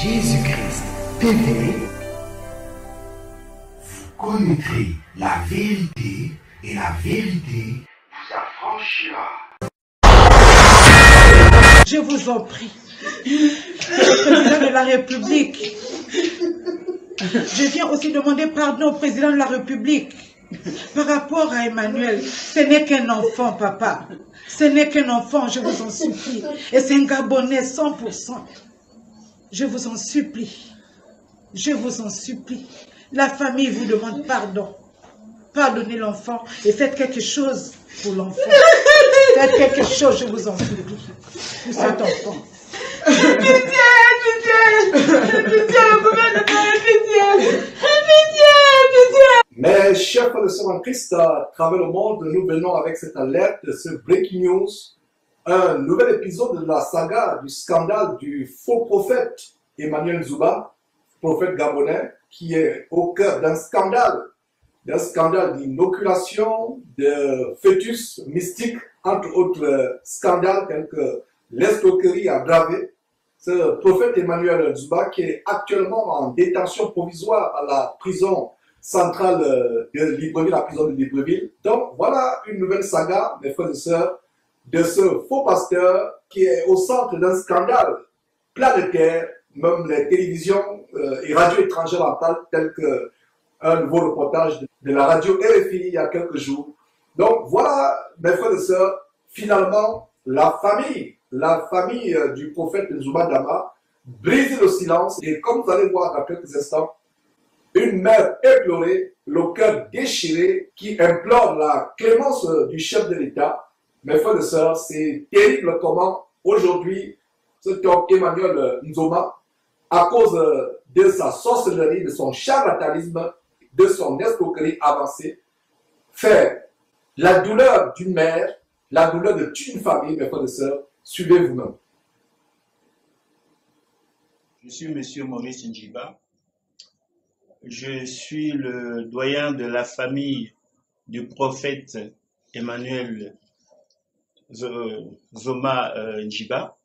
Jésus-Christ TV, vous connaîtrez la vérité et la vérité vous affranchira. Je vous en prie, le président de la République, je viens aussi demander pardon au président de la République par rapport à Emmanuel. Ce n'est qu'un enfant, papa. Ce n'est qu'un enfant, je vous en supplie. Et c'est un Gabonais 100%. Je vous en supplie. Je vous en supplie. La famille vous demande pardon. Pardonnez l'enfant et faites quelque chose pour l'enfant. Faites quelque chose, je vous en supplie, pour cet enfant. Pitié, le gouvernement, pitié. Mes chers frères et sœurs en Christ, à travers le monde, nous venons avec cette alerte, ce breaking news, un nouvel épisode de la saga du scandale du faux prophète Emmanuel Nzuba, prophète gabonais, qui est au cœur d'un scandale d'inoculation de fœtus mystiques, entre autres scandales tels que l'escroquerie à Dravé. Ce prophète Emmanuel Nzuba qui est actuellement en détention provisoire à la prison centrale de Libreville, la prison de Libreville. Donc voilà une nouvelle saga, mes frères et sœurs, de ce faux pasteur qui est au centre d'un scandale planétaire. Même les télévisions et radios étrangères en parlent, tel qu'un nouveau reportage de la radio RFI il y a quelques jours. Donc voilà, mes frères et sœurs, finalement, la famille du prophète Nzuba Dama brise le silence. Et comme vous allez voir dans quelques instants, une mère éplorée, le cœur déchiré, qui implore la clémence du chef de l'État. Mes frères et sœurs, c'est terrible comment aujourd'hui, cet homme Emmanuel Nzuba, à cause de sa sorcellerie, de son charlatanisme, de son escroquerie avancée, fait la douleur d'une mère, la douleur de toute une famille, mes frères et sœurs. Suivez vous-même. Je suis Monsieur Maurice Njiba. Je suis le doyen de la famille du prophète Emmanuel Zoma Njiba.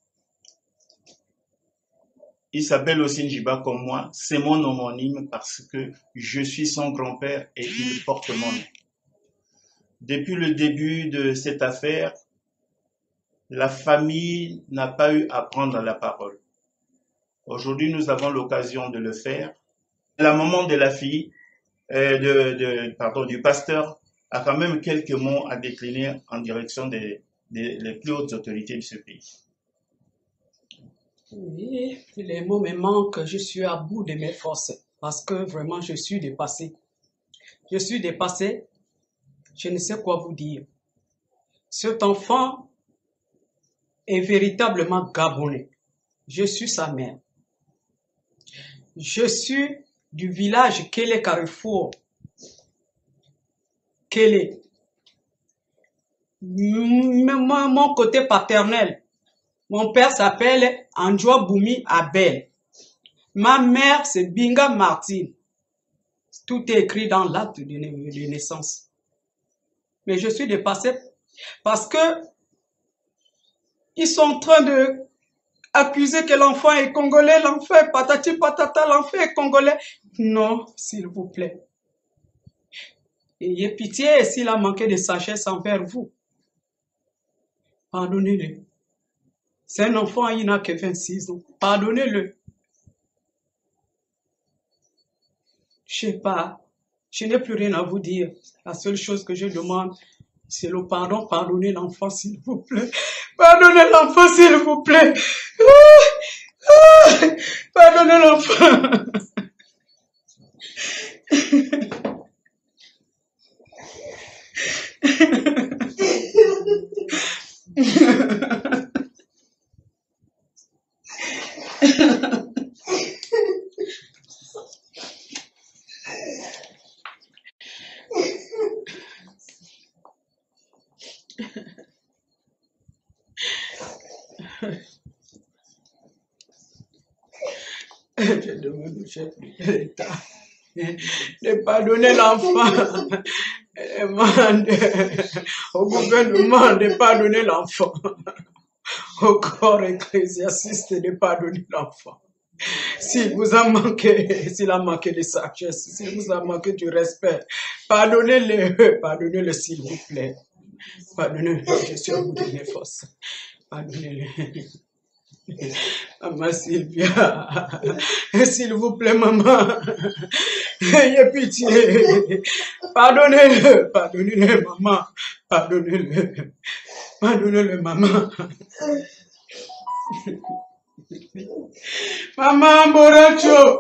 Il s'appelle aussi Njiba comme moi. C'est mon homonyme parce que je suis son grand-père et il porte mon nom. Depuis le début de cette affaire, la famille n'a pas eu à prendre la parole. Aujourd'hui, nous avons l'occasion de le faire. La maman de la fille, du pasteur, a quand même quelques mots à décliner en direction des plus hautes autorités de ce pays. Oui, les mots me manquent, je suis à bout de mes forces parce que vraiment je suis dépassée. Je suis dépassée, je ne sais quoi vous dire. Cet enfant est véritablement gabonais. Je suis sa mère. Je suis du village Kélé Carrefour. Kélé. Mon côté paternel. Mon père s'appelle Andjoa Boumi Abel. Ma mère, c'est Binga Martine. Tout est écrit dans l'acte de naissance. Mais je suis dépassée parce que ils sont en train de accuser que l'enfant est congolais, l'enfant est patati patata, l'enfant est congolais. Non, s'il vous plaît. Ayez pitié s'il a manqué de sagesse envers vous. Pardonnez-le. C'est un enfant, il n'a que 26 ans. Pardonnez-le. Je sais pas. Je n'ai plus rien à vous dire. La seule chose que je demande, c'est le pardon. Pardonnez l'enfant, s'il vous plaît. Pardonnez l'enfant, s'il vous plaît. Pardonnez l'enfant. Je demande au chef de l'État de pardonner l'enfant. Je demande au gouvernement de pardonner l'enfant. Au corps ecclésiastique de pardonner l'enfant. S'il vous a manqué, s'il a manqué de sagesse, s'il vous a manqué du respect, pardonnez-le s'il vous plaît. Pardonnez-le, je suis au bout de mes forces. Pardonnez-le. Maman Sylvia, s'il vous plaît, maman, ayez pitié. Pardonnez-le, pardonnez-le, maman, pardonnez-le, pardonnez-le, maman. Maman Boracho,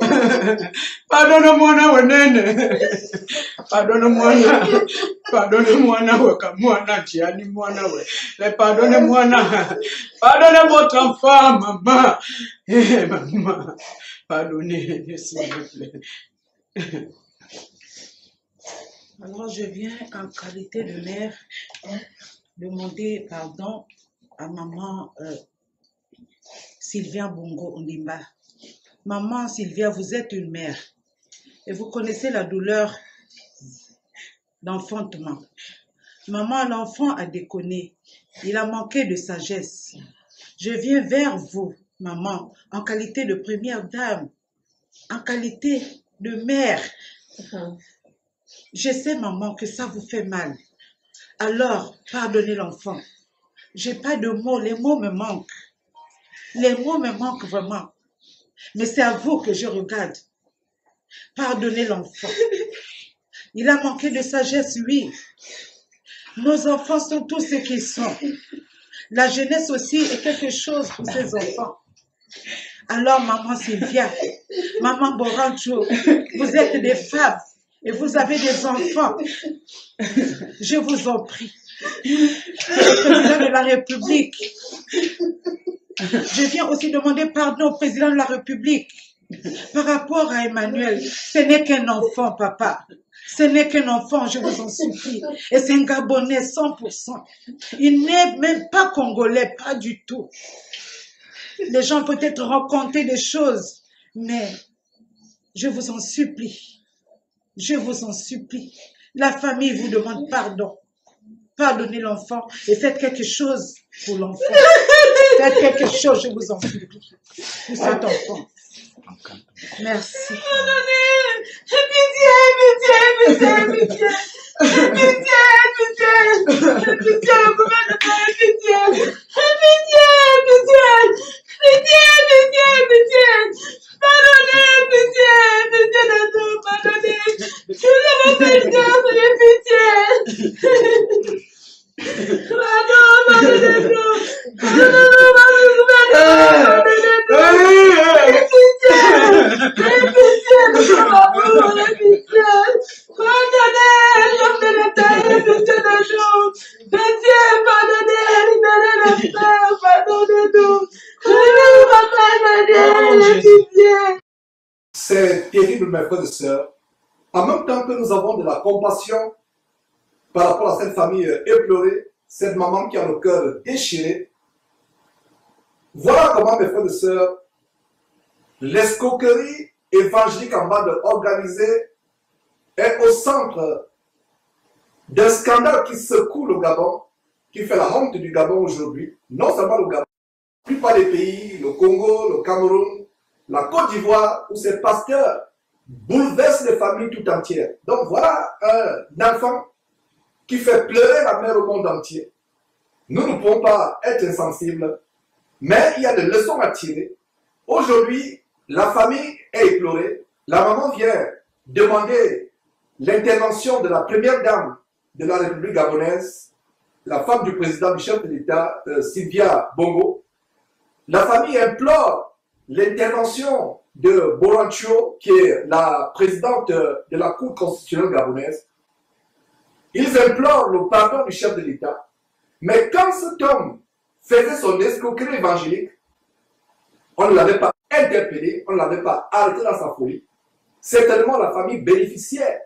pardonne-moi na wenene, pardonne-moi na wekamwana chiani mwana we, pardonnez-moi na, pardonnez votre enfant, maman, maman, pardonnez, s'il vous plaît. Alors je viens en qualité de mère demander pardon à maman Sylvia Bongo Ondimba. Maman Sylvia, vous êtes une mère et vous connaissez la douleur d'enfantement. Maman, l'enfant a déconné, il a manqué de sagesse. Je viens vers vous, maman, en qualité de première dame, en qualité de mère. Je sais, maman, que ça vous fait mal. Alors, pardonnez l'enfant. J'ai pas de mots, les mots me manquent. Les mots me manquent vraiment. Mais c'est à vous que je regarde. Pardonnez l'enfant. Il a manqué de sagesse, oui. Nos enfants sont tous ce qu'ils sont. La jeunesse aussi est quelque chose pour ces enfants. Alors, maman Sylvia, maman Borancho, vous êtes des femmes et vous avez des enfants. Je vous en prie. Le président de la République, je viens aussi demander pardon au président de la République par rapport à Emmanuel. Ce n'est qu'un enfant, papa. Ce n'est qu'un enfant, je vous en supplie. Et c'est un Gabonais 100%. Il n'est même pas congolais, pas du tout. Les gens peut-être raconter des choses, mais je vous en supplie. Je vous en supplie. La famille vous demande pardon. Pardonnez l'enfant et faites quelque chose pour l'enfant. Faites quelque chose, je vous en supplie, pour cet enfant. Merci. C'est terrible, mes frères et sœurs. En même temps que nous avons de la compassion par rapport à cette famille éplorée, cette maman qui a le cœur déchiré, voilà comment, mes frères et sœurs, l'escroquerie évangélique en bande organisée est au centre d'un scandale qui secoue le Gabon, qui fait la honte du Gabon aujourd'hui. Non seulement le Gabon, la plupart des pays, le Congo, le Cameroun, la Côte d'Ivoire, où ces pasteurs bouleversent les familles tout entières. Donc voilà un enfant qui fait pleurer la mère au monde entier. Nous ne pouvons pas être insensibles, mais il y a des leçons à tirer. Aujourd'hui, la famille est éplorée. La maman vient demander l'intervention de la première dame de la République gabonaise, la femme du président du chef de l'État, Sylvia Bongo. La famille implore l'intervention de Borancho, qui est la présidente de la Cour constitutionnelle gabonaise. Ils implorent le pardon du chef de l'État. Mais quand cet homme faisait son escroquerie évangélique, on ne l'avait pas interpellé, on ne l'avait pas arrêté dans sa folie. Certainement, la famille bénéficiait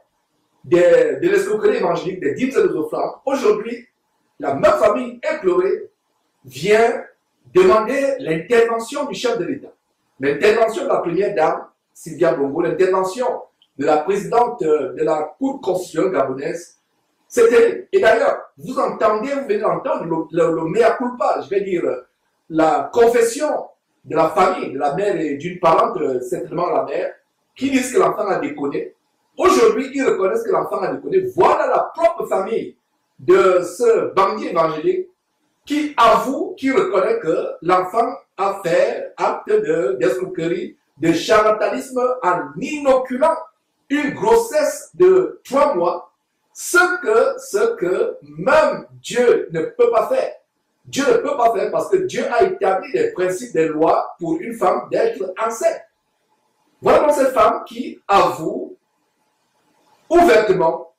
de l'escroquerie évangélique, des dîmes et des offrandes. Aujourd'hui, la même famille éplorée vient demander l'intervention du chef de l'État. L'intervention de la première dame, Sylvia Bongo, l'intervention de la présidente de la Cour constitutionnelle gabonaise, c'était, et d'ailleurs, vous entendez, vous venez d'entendre le mea culpa, je vais dire, la confession de la famille, de la mère et d'une parente, certainement la mère, qui disent que l'enfant a déconné. Aujourd'hui, ils reconnaissent que l'enfant a déconné. Voilà la propre famille de ce bandit évangélique qui avoue, qui reconnaît que l'enfant a fait acte d'escroquerie, de charlatanisme en inoculant une grossesse de 3 mois, ce que même Dieu ne peut pas faire. Dieu ne peut pas faire parce que Dieu a établi des principes, des lois pour une femme d'être enceinte. Voilà donc cette femme qui avoue ouvertement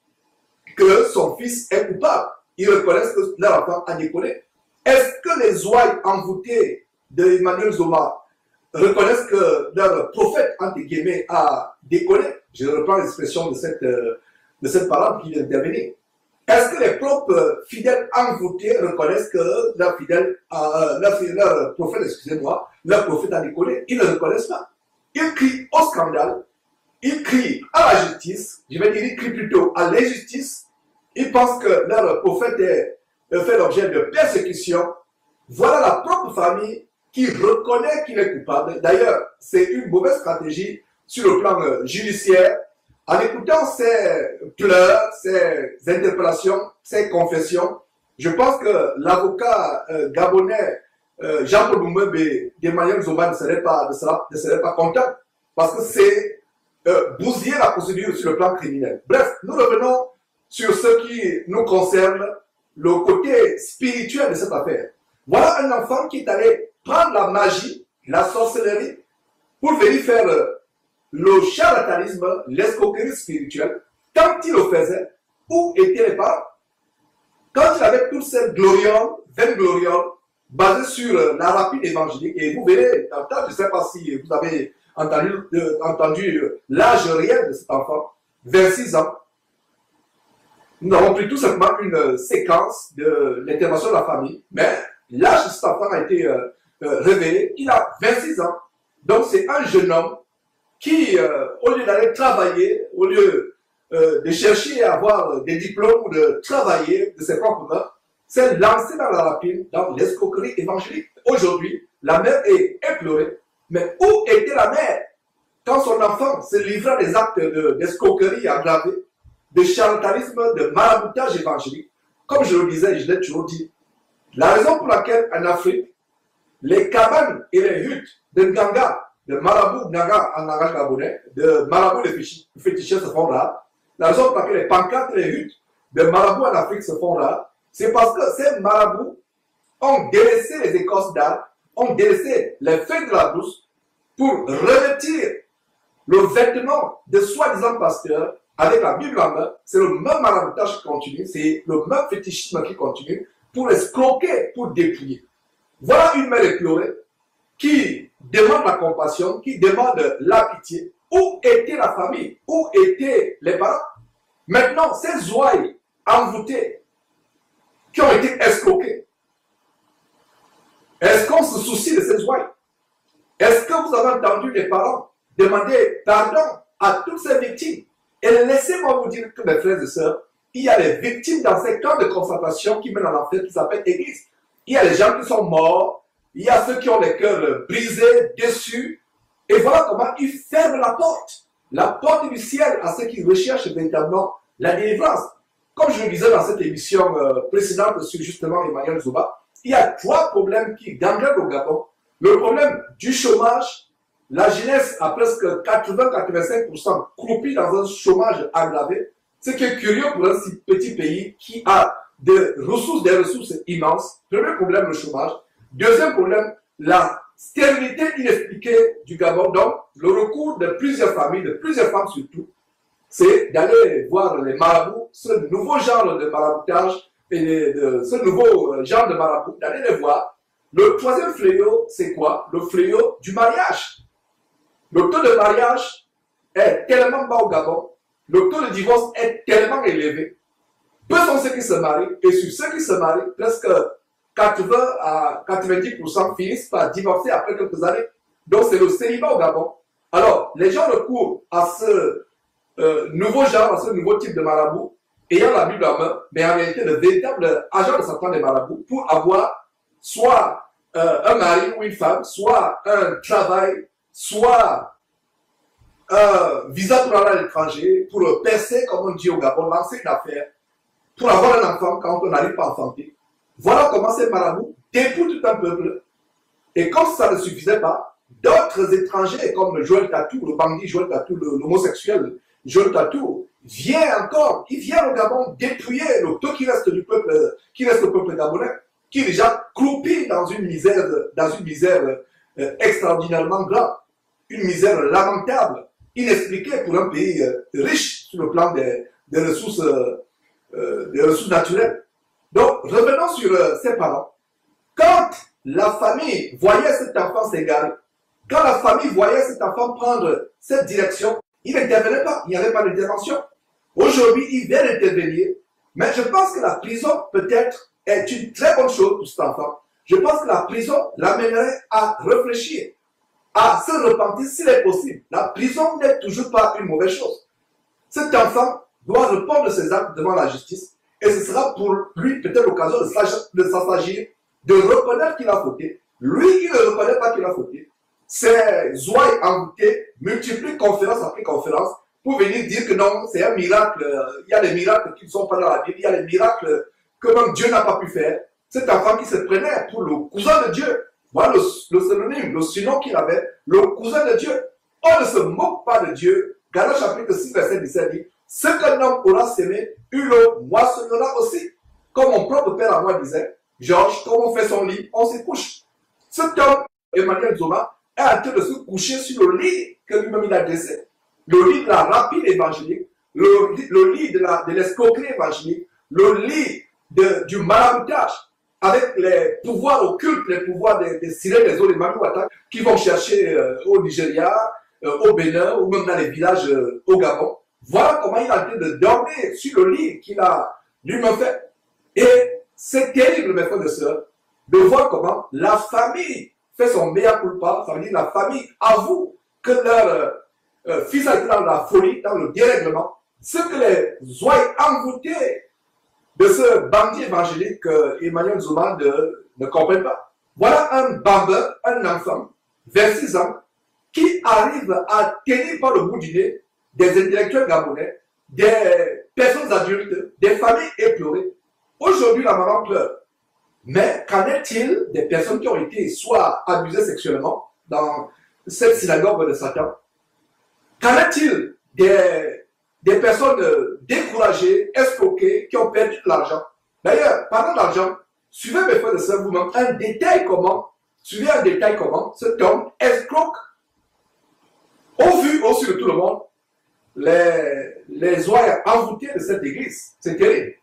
que son fils est coupable. Ils reconnaissent que leur enfant a déconné. Est-ce que les ouailles envoûtées d'Emmanuel Zoma reconnaissent que leur prophète, entre guillemets, a déconné? Je reprends l'expression de cette parole qui vient d'intervenir. Est-ce que les propres fidèles envoûtés reconnaissent que leur prophète, excusez-moi, leur prophète a déconné? Ils ne le reconnaissent pas. Ils crient au scandale, ils crient à la justice, je vais dire, ils crient plutôt à l'injustice. Ils pensent que leur prophète fait l'objet de persécution. Voilà la propre famille qui reconnaît qu'il est coupable. D'ailleurs, c'est une mauvaise stratégie sur le plan judiciaire. En écoutant ces pleurs, ces interpellations, ces confessions, je pense que l'avocat gabonais Jean-Paul Boumwebe d'Emmanuel Zoma ne serait pas content parce que c'est bousiller la procédure sur le plan criminel. Bref, nous revenons sur ce qui nous concerne, le côté spirituel de cette affaire. Voilà un enfant qui est allé prendre la magie, la sorcellerie, pour venir faire le charlatanisme, l'escroquerie spirituelle. Quand il le faisait, où étaient les parents? Quand il avait toute cette gloriole, vaine gloriole, basée sur la rapide évangélique, et vous verrez, je ne sais pas si vous avez entendu l'âge réel de cet enfant, 26 ans. Nous avons pris tout simplement une séquence de l'intervention de la famille, mais l'âge de cet enfant a été révélé. Il a 26 ans. Donc c'est un jeune homme qui, au lieu d'aller travailler, au lieu de chercher à avoir des diplômes ou de travailler de ses propres mains, s'est lancé dans la rapine, dans l'escroquerie évangélique. Aujourd'hui, la mère est éplorée. Mais où était la mère quand son enfant se livra des actes d'escroquerie aggravée, de charlatanisme, de maraboutage évangélique? Comme je le disais, je l'ai toujours dit, la raison pour laquelle en Afrique, les cabanes et les huttes de Nganga, de Marabout Nganga en langage gabonais, de Marabout les féticheurs se font là, la raison pour laquelle les pancartes et les huttes de Marabout en Afrique se font là, c'est parce que ces marabouts ont délaissé les écorces d'arbres, ont délaissé les feuilles de la brousse pour revêtir le vêtement de soi-disant pasteurs avec la Bible en main. C'est le même maraboutage qui continue, c'est le même fétichisme qui continue pour escroquer, pour dépouiller. Voilà une mère éplorée qui demande la compassion, qui demande la pitié. Où était la famille? Où étaient les parents? Maintenant, ces ouailles envoûtées qui ont été escroquées, est-ce qu'on se soucie de ces ouailles? Est-ce que vous avez entendu les parents demander pardon à toutes ces victimes? Et laissez-moi vous dire que mes frères et sœurs, il y a des victimes dans ces camps de concentration qui mènent en enfer, qui s'appellent Église. Il y a des gens qui sont morts, il y a ceux qui ont les cœurs brisés, déçus. Et voilà comment ils ferment la porte du ciel à ceux qui recherchent véritablement la délivrance. Comme je le disais dans cette émission précédente sur justement Emmanuel Zoma, il y a 3 problèmes qui gangrènent au Gabon. Le problème du chômage, la jeunesse a presque 80-85% croupie dans un chômage aggravé. Ce qui est curieux pour un si petit pays qui a des ressources immenses. Premier problème, le chômage. Deuxième problème, la stérilité inexpliquée du Gabon. Donc, le recours de plusieurs familles, de plusieurs femmes surtout, c'est d'aller voir les marabouts, ce nouveau genre de maraboutage et ce nouveau genre de marabout, d'aller les voir. Le troisième fléau, c'est quoi? Le fléau du mariage. Le taux de mariage est tellement bas au Gabon, le taux de divorce est tellement élevé. Peu sont ceux qui se marient, et sur ceux qui se marient, presque 80 à 90% finissent par divorcer après quelques années. Donc c'est le célibat au Gabon. Alors, les gens recourent à ce nouveau genre, à ce nouveau type de marabout, ayant la Bible en main, mais en réalité, le véritable agent de Satan des marabouts, pour avoir soit un mari ou une femme, soit un travail, soit un visa pour aller à l'étranger, pour percer, comme on dit au Gabon, lancer une affaire, pour avoir un enfant quand on n'arrive pas à enfanter. Voilà comment ces marabouts dépouillent tout un peuple. Et comme ça ne suffisait pas, d'autres étrangers comme Joël Tatou, le bandit Joël Tatou, l'homosexuel Joël Tatou, vient au Gabon dépouiller le peu qui reste du peuple, qui reste le peuple gabonais, qui est déjà croupi dans une misère extraordinairement grave, une misère lamentable, inexpliquée pour un pays riche sur le plan des ressources naturelles. Donc, revenons sur ces parents. Quand la famille voyait cet enfant s'égarer, quand la famille voyait cet enfant prendre cette direction, il n'intervenait pas, il n'y avait pas d'intervention. Aujourd'hui, il vient d'intervenir, mais je pense que la prison, peut-être, est une très bonne chose pour cet enfant. Je pense que la prison l'amènerait à réfléchir, à se repentir s'il est possible. La prison n'est toujours pas une mauvaise chose. Cet enfant doit répondre ses actes devant la justice, et ce sera pour lui peut-être l'occasion de s'assagir, de reconnaître qu'il a fauté. Lui, il ne reconnaît pas qu'il a fauté. Ces ouailles envoûtés multiplient conférence après conférence pour venir dire que non, c'est un miracle. Il y a des miracles qui ne sont pas dans la Bible, il y a des miracles que même Dieu n'a pas pu faire. Cet enfant qui se prenait pour le cousin de Dieu, voilà le synonyme, le surnom qu'il avait, le cousin de Dieu. On ne se moque pas de Dieu. Galates chapitre 6, verset 17 dit, ce qu'un homme aura semé, il le moissonnera aussi. Comme mon propre père à moi disait, Georges, quand on fait son lit, on se couche. Cet homme, Emmanuel Zoma, est en train de se coucher sur le lit que lui-même il a dressé. Le lit de la rapine évangélique, le lit de l'escroquerie évangélique, le lit du maraboutage, avec les pouvoirs occultes, les pouvoirs des sirènes, des eaux, des Mamouata, qui vont chercher au Nigeria, au Bénin, ou même dans les villages au Gabon. Voilà comment il est en train de dormir sur le lit qu'il a lui-même fait. Et c'est terrible, mes frères et sœurs, de voir comment la famille fait son mea culpa, ça veut dire la famille avoue que leur fils a été dans la folie, dans le dérèglement, ce que les ouailles envoûtées de ce bandit évangélique Emmanuel Zoma ne comprennent pas. Voilà un bambin, un enfant, 26 ans, qui arrive à tenir par le bout du nez des intellectuels gabonais, des personnes adultes, des familles éplorées. Aujourd'hui, la maman pleure. Mais qu'en est-il des personnes qui ont été soit abusées sexuellement dans cette synagogue de Satan? Qu'en est-il des personnes découragées, escroquées, qui ont perdu de l'argent? D'ailleurs, parlant d'argent, suivez mes frères et sœurs vous-même un détail comment cet homme escroque, au vu aussi de tout le monde, les ouailles envoûtées de cette église. C'est terrible.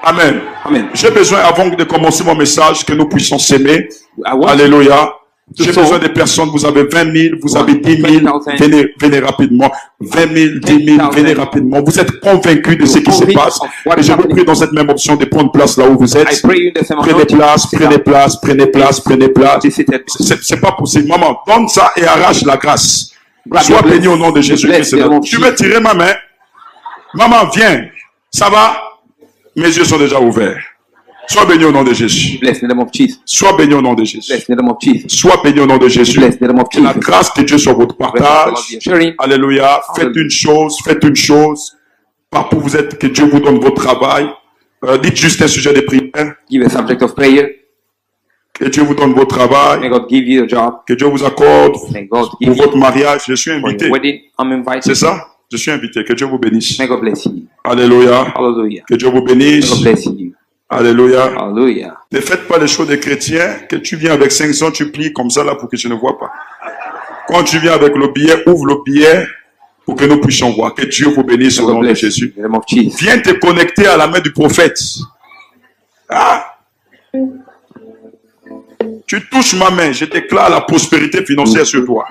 Amen. Amen. J'ai besoin, avant de commencer mon message, que nous puissions s'aimer. Alléluia. J'ai besoin des personnes, vous avez 20 000, vous avez 10 000, venez rapidement. 20 000, 10 000, venez rapidement. Vous êtes convaincus de ce qui se passe. Et je vous prie dans cette même option de prendre place là où vous êtes. Prenez place, prenez place, prenez place, prenez place. C'est pas possible. Maman, donne ça et arrache la grâce. Sois béni au nom de Jésus-Christ. Tu veux tirer ma main? Maman, viens. Ça va? Mes yeux sont déjà ouverts. Sois béni au nom de Jésus. Sois béni au nom de Jésus. Sois béni au nom de Jésus. Que la grâce de Dieu soit votre partage. Alléluia. Faites une chose. Pas pour vous être, que Dieu vous donne votre travail. Dites juste un sujet de prière. Give a subject of prayer. Que Dieu vous donne votre travail. May God give you a job. Que Dieu vous accorde May God pour give votre you mariage. Je suis for invité. your wedding. I'm invited. C'est ça? Je suis invité. Que Dieu vous bénisse. May God bless you. Alléluia. Hallelujah. Que Dieu vous May bénisse. God bless you. Alléluia. Hallelujah. Ne faites pas les choses des chrétiens, que tu viens avec 500, tu plies comme ça là pour que je ne vois pas. Quand tu viens avec le billet, ouvre le billet pour que nous puissions voir. Que Dieu vous bénisse May au God nom de bless you. Jésus. In the name of Jesus. Viens te connecter à la main du prophète. Ah! Tu touches ma main, je déclare la prospérité financière sur toi.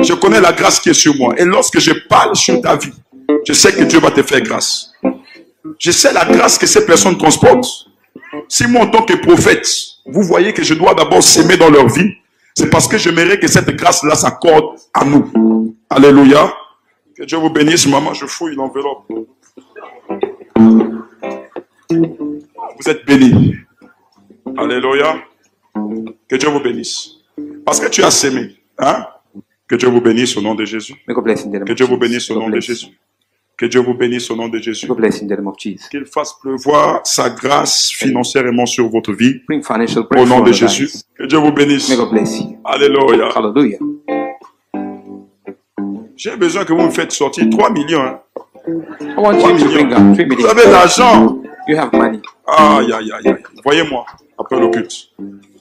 Je connais la grâce qui est sur moi. Et lorsque je parle sur ta vie, je sais que Dieu va te faire grâce. Je sais la grâce que ces personnes transportent. Si moi, en tant que prophète, vous voyez que je dois d'abord s'aimer dans leur vie, c'est parce que j'aimerais que cette grâce-là s'accorde à nous. Alléluia. Que Dieu vous bénisse, maman. Je fouille l'enveloppe. Vous êtes bénis. Alléluia. Que Dieu vous bénisse. Parce que tu as sémé. Hein? Que Dieu vous bénisse au nom de Jésus. May God bless in the name Que of Dieu vous Jesus. bénisse au God nom de bless. Jésus. Que Dieu vous bénisse au nom de Jésus. May God bless in the name of Jesus. Qu'il fasse pleuvoir sa grâce financièrement sur votre vie. Bring financial Au breakthrough nom on de your Jésus. lives. Que Dieu vous bénisse. May God bless you. Alléluia. Hallelujah. J'ai besoin que vous me faites sortir 3 millions. Hein. I want 3 you to bring millions. up 3 Vous million. avez de l'argent. You have money. Aïe, aïe, aïe, aïe. Voyez-moi après le culte.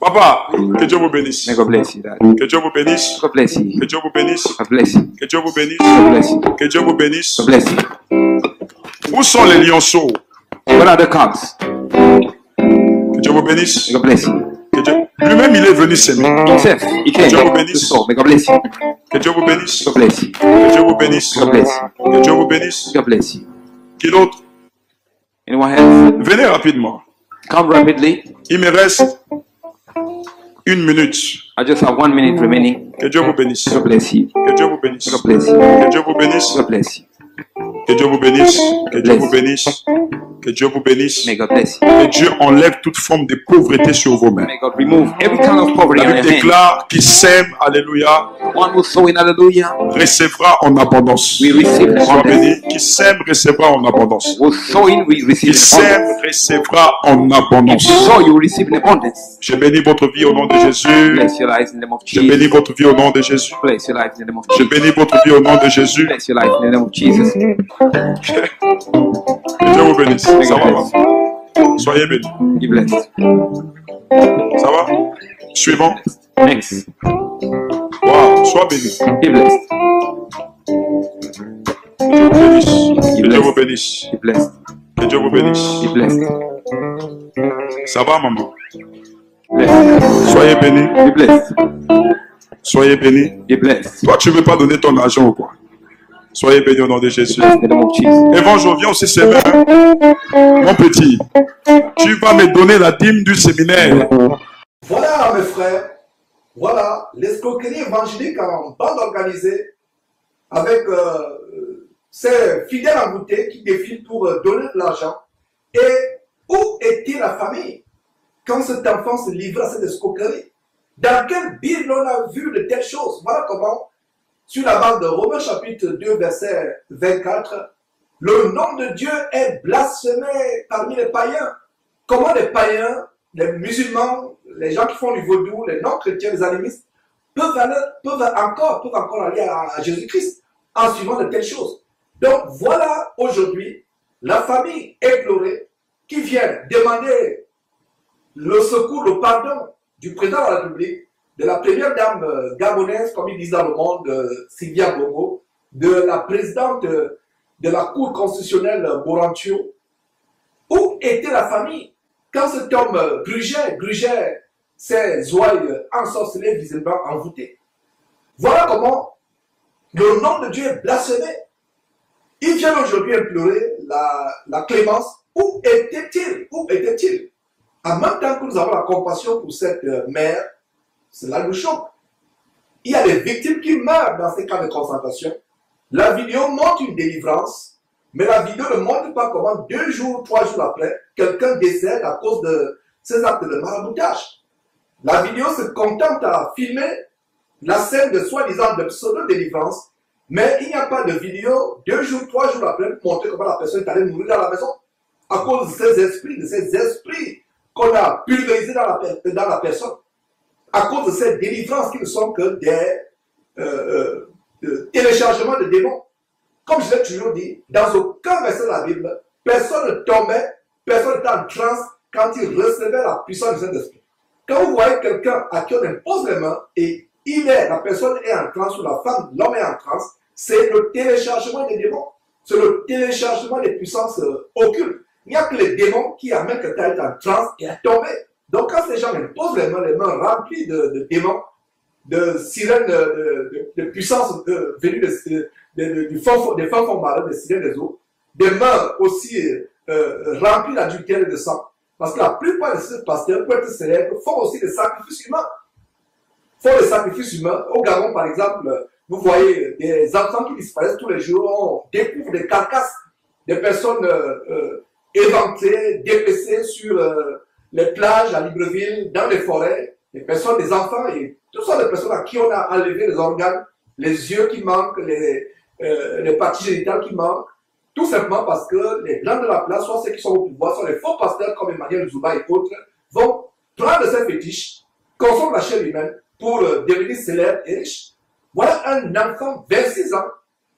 Papa, que Dieu vous bénisse. May God bless you, Dad. Que Dieu vous bénisse. God bless you. Que Dieu vous bénisse. God bless you. Que Dieu vous bénisse. God bless you. Que Dieu vous bénisse. God bless you. Où sont les lionceaux? What are the cubs? Que Dieu vous bénisse. May God bless you. Que Dieu... Lui-même, il est venu s'aimer. Himself, he came Dieu vous to bénisse. soul. May God bless you. Que Dieu vous bénisse. God bless you. Que Dieu vous bénisse. God bless you. Que Dieu vous bénisse. God bless you. Qui d'autre? Anyone else? Venez rapidement. Come rapidly. Il me reste 1 minute. I just have 1 minute remaining. Que Dieu vous bénisse. God bless you. Que Dieu vous bénisse. God bless you. Que Dieu vous bénisse. God bless you. Que Dieu vous bénisse. Que Dieu vous bénisse. Que Dieu vous bénisse. May God bless you. Que Dieu enlève toute forme de pauvreté sur vos mains. May God remove every kind of poverty La on Bible your hands. déclare qu'il sème, alléluia, One who sow in hallelujah, recevra en abondance. we receive in Sois abundance. béni. Qui sème, recevra en abondance. Who sow in, we receive Qui in sème, abundance. recevra en If abondance. you sow, you will receive in abundance. Je bénis votre vie au nom de Jésus. Bless your lives in the name of Je bénis Jesus. votre vie au nom de Jésus. Bless your lives in the name of Je Jesus. bénis votre vie au nom de Jésus. Bless your life in the name of Jesus. Que Dieu vous bénisse. Ça va, maman? Soyez bénis. Be blessed. Ça va? Suivant. Next. Wow, sois béni. Be blessed. Que Dieu vous bénisse. Que Dieu vous bénisse. Be blessed. Que Dieu vous bénisse. Be blessed. Ça va, maman? Blessed. Soyez bénis. Be blessed. Soyez bénis. Be blessed. Toi, tu ne veux pas donner ton argent ou quoi? Soyez bénis au nom de Jésus. In the name of Jesus. Évangile, viens aussi sévère. Mon petit, tu vas me donner la dîme du séminaire. Voilà, mes frères, voilà l'escroquerie évangélique en bande organisée avec ces fidèles envoûtés qui défilent pour donner de l'argent. Et où était la famille quand cet enfant se livrait à cette escroquerie? Dans quelle Bible on a vu de telles choses? Voilà comment, sur la base de Romains chapitre 2, verset 24, le nom de Dieu est blasphémé parmi les païens. Comment les païens, les musulmans, les gens qui font du vaudou, les non-chrétiens, les animistes, peuvent encore aller à Jésus-Christ en suivant de telles choses. Donc voilà aujourd'hui la famille éplorée qui vient demander le secours, le pardon du président de la République, de la première dame gabonaise, comme ils disent dans le monde, Sylvia Bongo, de la présidente de la Cour constitutionnelle, Borantio. Où était la famille quand cet homme grugeait ses ouailles ensorcelées, visiblement envoûtées? Voilà comment le nom de Dieu est blasphémé. Il vient aujourd'hui implorer la clémence. Où était-il? Où était-il? En même temps que nous avons la compassion pour cette mère, cela nous choque. Il y a des victimes qui meurent dans ces cas de concentration. La vidéo montre une délivrance, mais la vidéo ne montre pas comment 2 jours, 3 jours après, quelqu'un décède à cause de ces actes de maraboutage. La vidéo se contente à filmer la scène de soi-disant de pseudo-délivrance, mais il n'y a pas de vidéo 2 jours, 3 jours après pour montrer comment la personne est allée mourir dans la maison à cause de ces esprits qu'on a pulvérisés dans la personne, à cause de ces délivrances qui ne sont que des téléchargements de démons. Comme je l'ai toujours dit, dans aucun verset de la Bible, personne ne tombait, personne n'était en transe quand il recevait la puissance du Saint-Esprit. Quand vous voyez quelqu'un à qui on impose les mains et la personne est en transe ou la femme, l'homme est en transe, c'est le téléchargement des démons. C'est le téléchargement des puissances occultes. Il n'y a que les démons qui amènent quelqu'un à être en transe et à tomber. Donc quand ces gens imposent les mains remplies de démons, de sirènes, de puissances venues des fins fonds marins, des sirènes des eaux, des mains aussi remplies d'adultère et de sang. Parce que la plupart de ces pasteurs, pour être célèbres, font aussi des sacrifices humains. Au Gabon, par exemple, vous voyez des enfants qui disparaissent tous les jours, on découvre des carcasses, des personnes éventrées, dépecées sur les plages à Libreville, dans les forêts, des personnes, des enfants et toutes sortes de personnes à qui on a enlevé les organes, les yeux qui manquent, les parties génitales qui manquent, tout simplement parce que les blancs de la place, soit ceux qui sont au pouvoir, soit les faux pasteurs comme Emmanuel Zouba et autres, vont prendre ces fétiches, consommer la chair humaine pour devenir célèbre et riche. Voilà un enfant 26 ans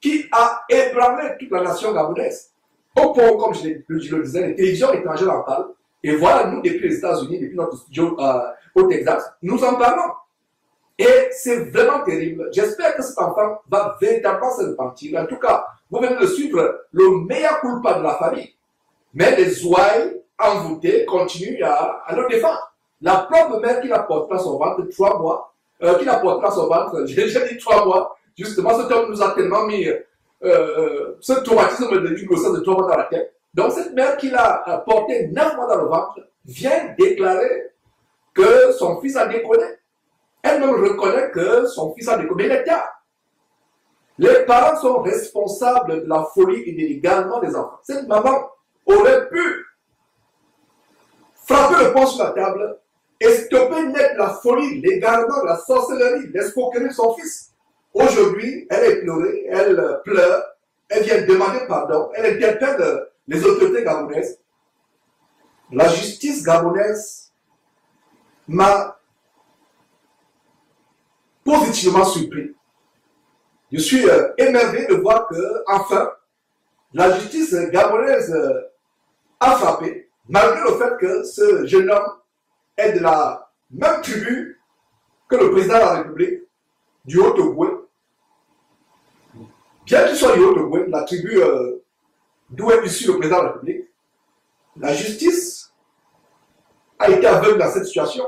qui a ébranlé toute la nation gabonaise. Au point, comme je le disais, les télévisions étrangères en parlent. Et voilà, nous, depuis les États-Unis, depuis notre studio au Texas, nous en parlons. Et c'est vraiment terrible. J'espère que cet enfant va véritablement se repentir. En tout cas, vous venez de suivre le meilleur culpa de la famille. Mais les ouailles envoûtés continuent à le défendre. La propre mère qui la portera son ventre 3 mois, qui la portera son ventre, j'ai dit 3 mois, justement, cet homme nous a tellement mis ce traumatisme d'une grossesse de 3 mois dans la tête. Donc cette mère qui l'a porté 9 mois dans le ventre vient déclarer que son fils a déconné. Elle-même reconnaît que son fils a déconné. Mais il est tard. Les parents sont responsables de la folie et de l'égarement des enfants. Cette maman aurait pu frapper le poing sur la table et stopper net la folie, l'égarement, la sorcellerie, l'escroquerie de son fils. Aujourd'hui, elle est pleurée, elle pleure, elle vient demander pardon, elle interpelle les autorités gabonaises. La justice gabonaise m'a positivement surpris. Je suis émerveillé de voir que, enfin, la justice gabonaise a frappé, malgré le fait que ce jeune homme est de la même tribu que le président de la République, du Haut-Ogooué. Bien qu'il soit du Haut-Ogooué, la tribu d'où est issu le président de la République, la justice a été aveugle dans cette situation.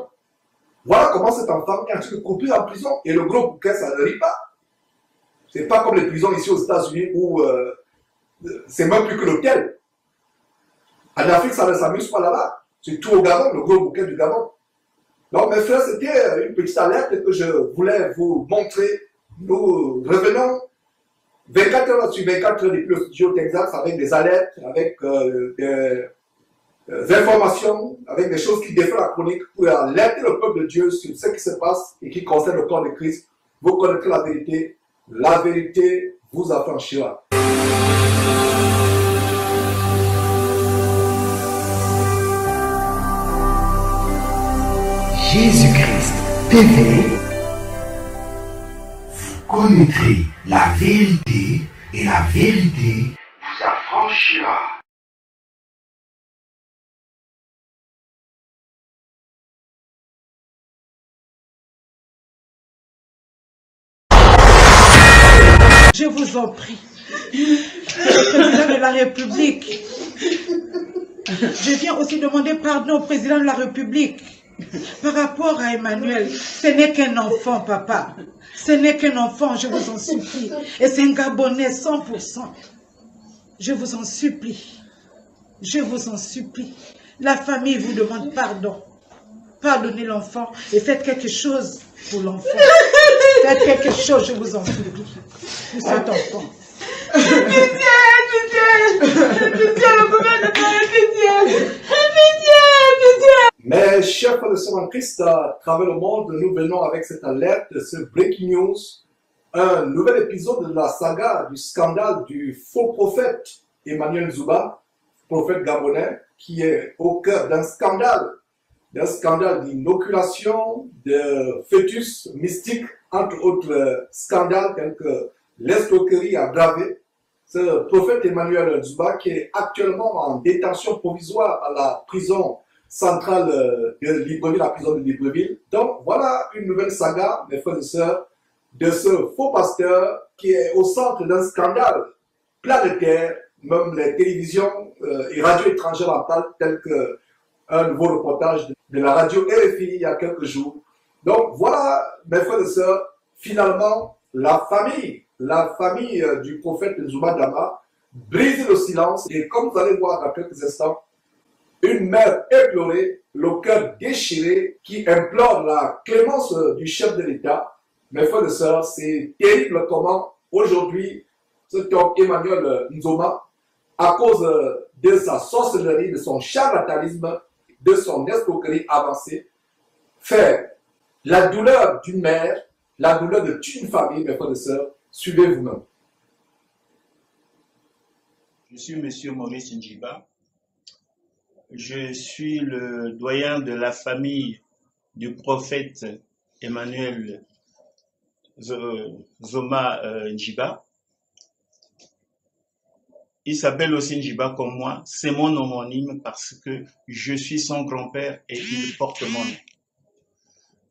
Voilà comment cet enfant est en train de couper en prison. Et le gros bouquet, ça ne rit pas. C'est pas comme les prisons ici aux États-Unis où c'est même plus que l'hôtel. En Afrique, ça ne s'amuse pas là-bas. C'est tout au Gabon, le gros bouquet du Gabon. Donc, mes frères, c'était une petite alerte que je voulais vous montrer. Nous revenons 24 heures sur 24 heures depuis le studio Texas avec des alertes, avec des informations, avec des choses qui défient la chronique pour alerter le peuple de Dieu sur ce qui se passe et qui concerne le corps de Christ. Vous connaîtrez la vérité vous affranchira. Jésus-Christ TV, vous connaîtrez la vérité et la vérité vous affranchira. Je vous en prie, le président de la République, je viens aussi demander pardon au président de la République par rapport à Emmanuel. Ce n'est qu'un enfant, papa. Ce n'est qu'un enfant, je vous en supplie. Et c'est un Gabonais 100%. Je vous en supplie. Je vous en supplie. La famille vous demande pardon. Pardonnez l'enfant et faites quelque chose pour l'enfant. Faites quelque chose, je vous en supplie, pour cet enfant. Pitié, le gouvernement, pitié. Mes chers frères et sœurs en Christ, à travers le monde, nous venons avec cette alerte, ce breaking news, un nouvel épisode de la saga du scandale du faux prophète Emmanuel Zouba, prophète gabonais, qui est au cœur d'un scandale d'inoculation, de fœtus mystiques, entre autres scandales tels que l'escroquerie à Dravé. Ce prophète Emmanuel Zouba qui est actuellement en détention provisoire à la prison centrale de Libreville, la prison de Libreville. Donc voilà une nouvelle saga, mes frères et sœurs, de ce faux pasteur qui est au centre d'un scandale planétaire. Même les télévisions et radios étrangères en parlent, tel qu'un nouveau reportage de la radio RFI il y a quelques jours. Donc voilà, mes frères et sœurs, finalement, la famille du prophète Nzouba Dama brise le silence. Et comme vous allez voir dans quelques instants, une mère éplorée, le cœur déchiré, qui implore la clémence du chef de l'État. Mes frères et sœurs, c'est terrible comment aujourd'hui, cet homme Emmanuel Nzoma, à cause de sa sorcellerie, de son charlatanisme, de son escroquerie avancée, faire la douleur d'une mère, la douleur de toute une famille, mes frères et sœurs, suivez vous-même. Je suis M. Maurice Njiba. Je suis le doyen de la famille du prophète Emmanuel Zoma Njiba. Il s'appelle aussi Njiba comme moi. C'est mon homonyme parce que je suis son grand-père et il porte mon nom.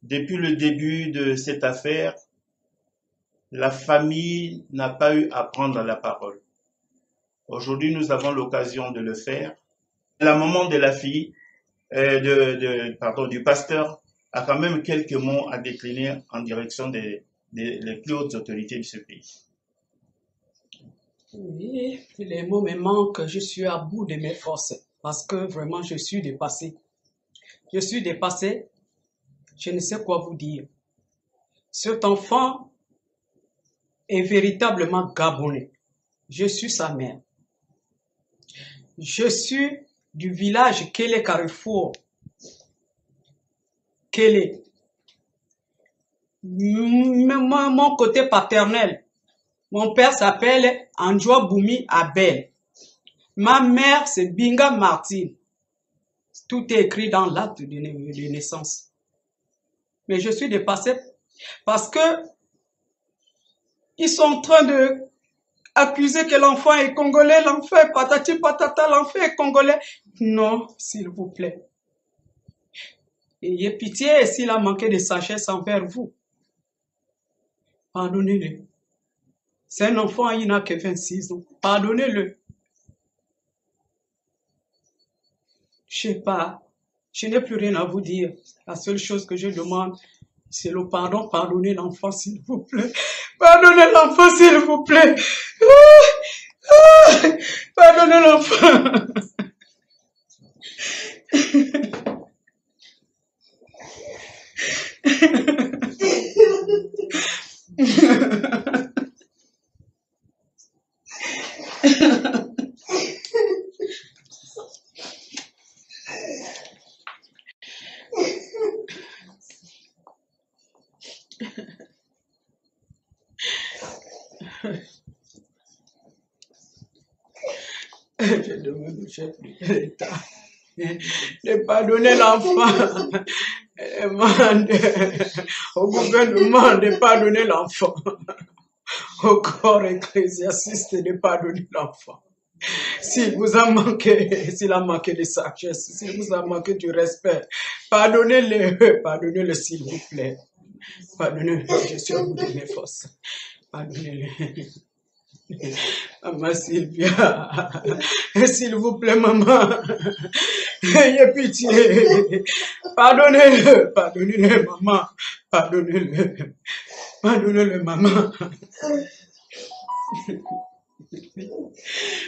Depuis le début de cette affaire, la famille n'a pas eu à prendre la parole. Aujourd'hui, nous avons l'occasion de le faire. La maman de la fille, du pasteur, a quand même quelques mots à décliner en direction des plus hautes autorités de ce pays. Oui, les mots me manquent, je suis à bout de mes forces parce que vraiment je suis dépassé. Je suis dépassé, je ne sais quoi vous dire. Cet enfant est véritablement gabonais. Je suis sa mère. Je suis du village Kélé Carrefour. Kélé. Mon côté paternel. Mon père s'appelle Andjoa Boumi Abel. Ma mère, c'est Binga Martine. Tout est écrit dans l'acte de naissance. Mais je suis dépassé parce que ils sont en train de accuser que l'enfant est congolais, l'enfant est patati patata, l'enfant est congolais. Non, s'il vous plaît. Ayez pitié s'il a manqué de sagesse envers vous. Pardonnez-le. C'est un enfant, il n'a que 26 ans. Pardonnez-le. Je sais pas. Je n'ai plus rien à vous dire. La seule chose que je demande, c'est le pardon. Pardonnez l'enfant, s'il vous plaît. Pardonnez l'enfant, s'il vous plaît. Pardonnez l'enfant. Je demande au chef de l'État de pardonner l'enfant. Je demande au gouvernement de pardonner l'enfant. Au corps ecclésiastique de pardonner l'enfant. S'il vous a manqué, s'il a manqué de sagesse, s'il vous a manqué du respect, pardonnez-le s'il vous plaît. Pardonnez-le, je suis au bout de mes forces. Pardonnez-le. Maman Sylvia, s'il vous plaît, maman, ayez pitié. Pardonnez-le, pardonnez-le, maman, pardonnez-le, pardonnez-le, maman.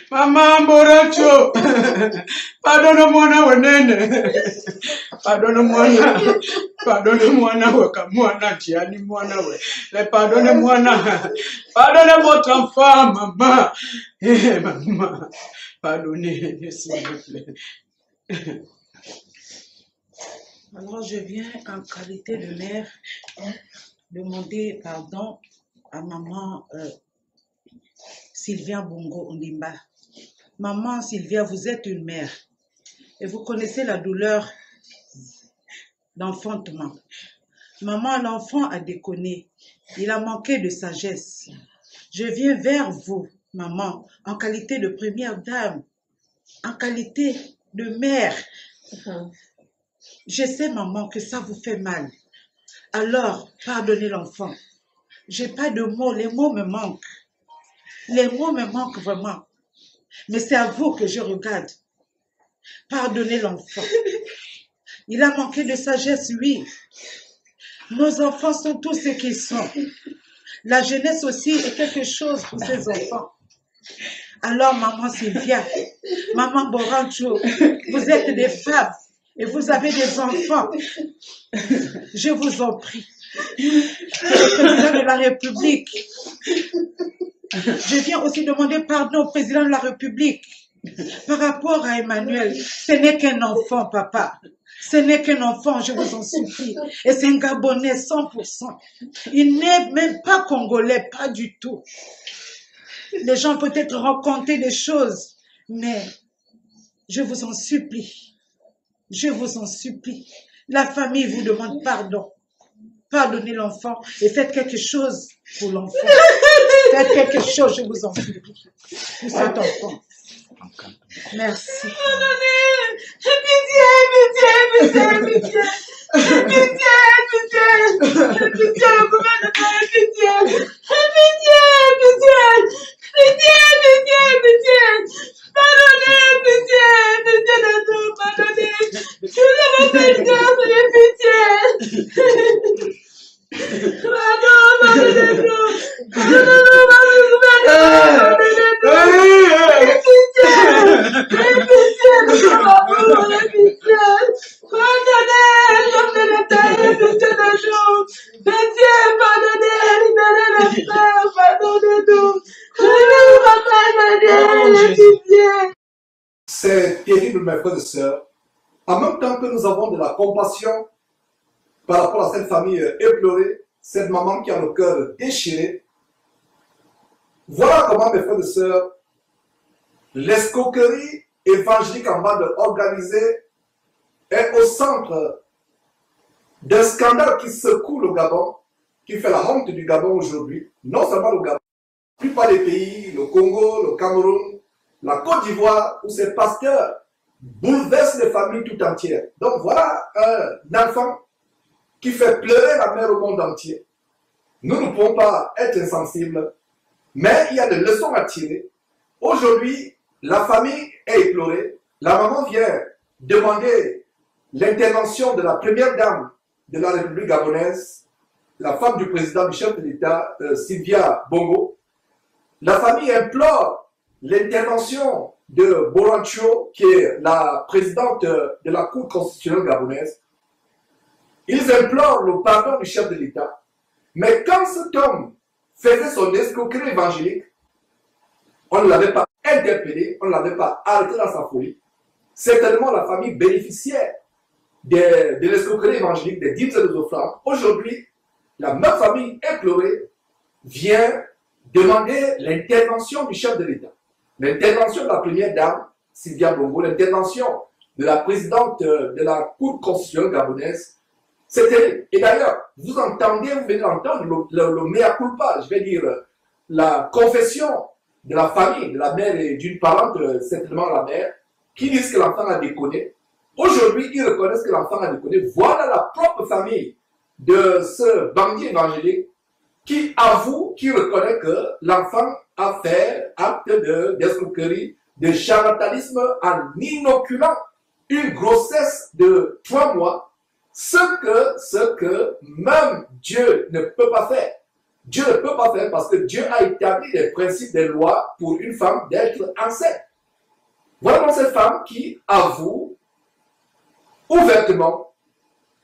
Maman Boracho, pardonne-moi na wenene, pardonne-moi na wakamwana tiani mwana we, pardonne-moi na, pardonnez votre enfant, maman, maman, pardonnez, s'il vous plaît. Alors je viens en qualité de mère demander pardon à maman Sylvia Bongo Ondimba. Maman Sylvia, vous êtes une mère et vous connaissez la douleur d'enfantement. Maman, l'enfant a déconné, il a manqué de sagesse. Je viens vers vous, maman, en qualité de première dame, en qualité de mère. Je sais, maman, que ça vous fait mal. Alors, pardonnez l'enfant. J'ai pas de mots, les mots me manquent. Les mots me manquent vraiment. Mais c'est à vous que je regarde. Pardonnez l'enfant. Il a manqué de sagesse, oui. Nos enfants sont tous ce qu'ils sont. La jeunesse aussi est quelque chose pour ces enfants. Alors, maman Sylvia, maman Borancho, vous êtes des femmes et vous avez des enfants. Je vous en prie. Le président de la République. Je viens aussi demander pardon au président de la République. Par rapport à Emmanuel, ce n'est qu'un enfant, papa. Ce n'est qu'un enfant, je vous en supplie. Et c'est un Gabonais 100%. Il n'est même pas congolais, pas du tout. Les gens peut-être raconter des choses, mais je vous en supplie. Je vous en supplie. La famille vous demande pardon. Pardonnez l'enfant et faites quelque chose pour l'enfant. Faites quelque chose, je vous en supplie, pour cet enfant. Merci. C'est terrible, mes frères et sœurs. En même temps que nous avons de la compassion par rapport à cette famille éplorée, cette maman qui a le cœur déchiré, voilà comment, mes frères et sœurs, l'escroquerie évangélique en bande organisée est au centre d'un scandale qui secoue le Gabon, qui fait la honte du Gabon aujourd'hui, non seulement le Gabon, la plupart des pays, le Congo, le Cameroun, la Côte d'Ivoire, où ces pasteurs bouleversent les familles tout entières. Donc voilà un enfant qui fait pleurer la mère au monde entier. Nous ne pouvons pas être insensibles, mais il y a des leçons à tirer. Aujourd'hui, la famille est éplorée. La maman vient demander l'intervention de la première dame de la République gabonaise, la femme du président du chef de l'État, Sylvia Bongo. La famille implore l'intervention de Borancho, qui est la présidente de la Cour constitutionnelle gabonaise. Ils implorent le pardon du chef de l'État. Mais quand cet homme faisait son escroquerie évangélique, on ne l'avait pas interpellé, on ne l'avait pas arrêté dans sa folie. Certainement, la famille bénéficiait de l'escroquerie évangélique, des dîmes et des offrandes. Aujourd'hui, la même famille éplorée vient demander l'intervention du chef de l'État, l'intervention de la première dame, Sylvia Bongo, l'intervention de la présidente de la Cour constitutionnelle gabonaise. C'est terrible. Et d'ailleurs, vous venez d'entendre le mea culpa, je vais dire, la confession de la famille, de la mère et d'une parente, certainement la mère, qui disent que l'enfant a déconné. Aujourd'hui, ils reconnaissent que l'enfant a déconné. Voilà la propre famille de ce bandit évangélique qui avoue, qui reconnaît que l'enfant a fait acte d'escroquerie, de charlatanisme en inoculant une grossesse de 3 mois, ce que même Dieu ne peut pas faire. Dieu ne peut pas faire parce que Dieu a établi des principes, des lois pour une femme d'être enceinte. Voilà donc cette femme qui avoue ouvertement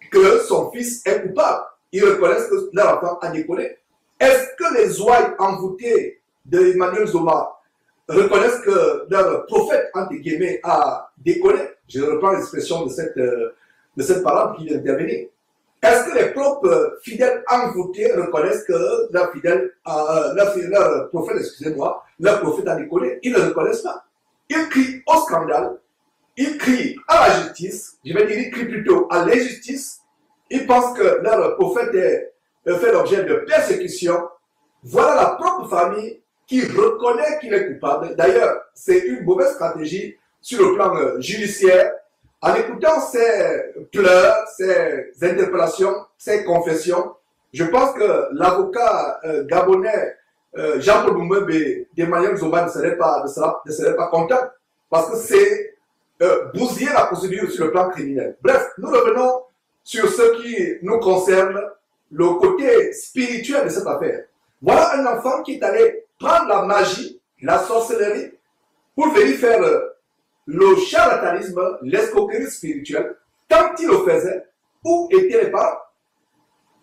que son fils est coupable. Ils reconnaissent que leur enfant a déconné. Est-ce que les ouailles envoûtées d'Emmanuel Zoma reconnaissent que leur prophète, entre guillemets, a déconné? Je reprends l'expression de cette parole qui vient d'intervenir. Est-ce que les propres fidèles envoûtés reconnaissent que leur prophète, excusez-moi, leur prophète a déconné? Ils ne le reconnaissent pas. Ils crient au scandale, ils crient à la justice, je vais dire, ils crient plutôt à l'injustice. Ils pensent que leur prophète fait l'objet de persécution. Voilà la propre famille qui reconnaît qu'il est coupable. D'ailleurs, c'est une mauvaise stratégie sur le plan judiciaire. En écoutant ces pleurs, ces interpellations, ces confessions, je pense que l'avocat gabonais Jean-Paul Boumbe d'Emmanuel Zoma ne serait pas content parce que c'est bousiller la procédure sur le plan criminel. Bref, nous revenons sur ce qui nous concerne, le côté spirituel de cette affaire. Voilà un enfant qui est allé prendre la magie, la sorcellerie, pour venir faire le charlatanisme, l'escroquerie spirituelle. Quand il le faisait, où étaient les parents?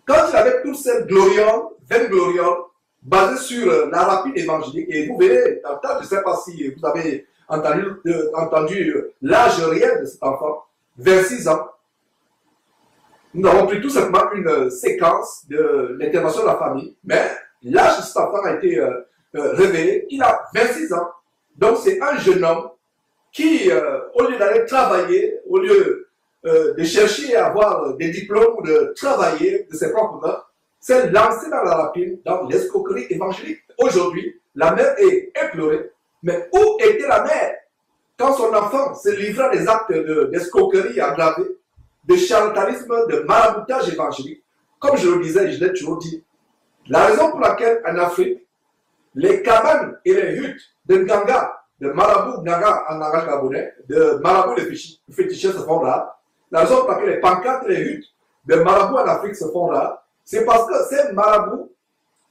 Quand il avait toutes ces glorioles, 20 glorioles, basées sur la rapide évangélique, et vous verrez, je ne sais pas si vous avez entendu l'âge réel de cet enfant, 26 ans. Nous avons pris tout simplement une séquence de l'intervention de la famille, mais l'âge de cet enfant a été révélé. Il a 26 ans. Donc c'est un jeune homme qui, au lieu d'aller travailler, au lieu de chercher à avoir des diplômes ou de travailler de ses propres mains, s'est lancé dans la rapine, dans l'escroquerie évangélique. Aujourd'hui, la mère est éplorée. Mais où était la mère quand son enfant se livrait à des actes d'escroquerie aggravés, de charlatanisme, de maraboutage évangélique? Comme je le disais, je l'ai toujours dit, la raison pour laquelle en Afrique, les cabanes et les huttes de Nganga, de marabout Nganga en langage gabonais, de marabout de féticheurs se font là, la raison pour laquelle les pancartes et les huttes de marabouts en Afrique se font là, c'est parce que ces marabouts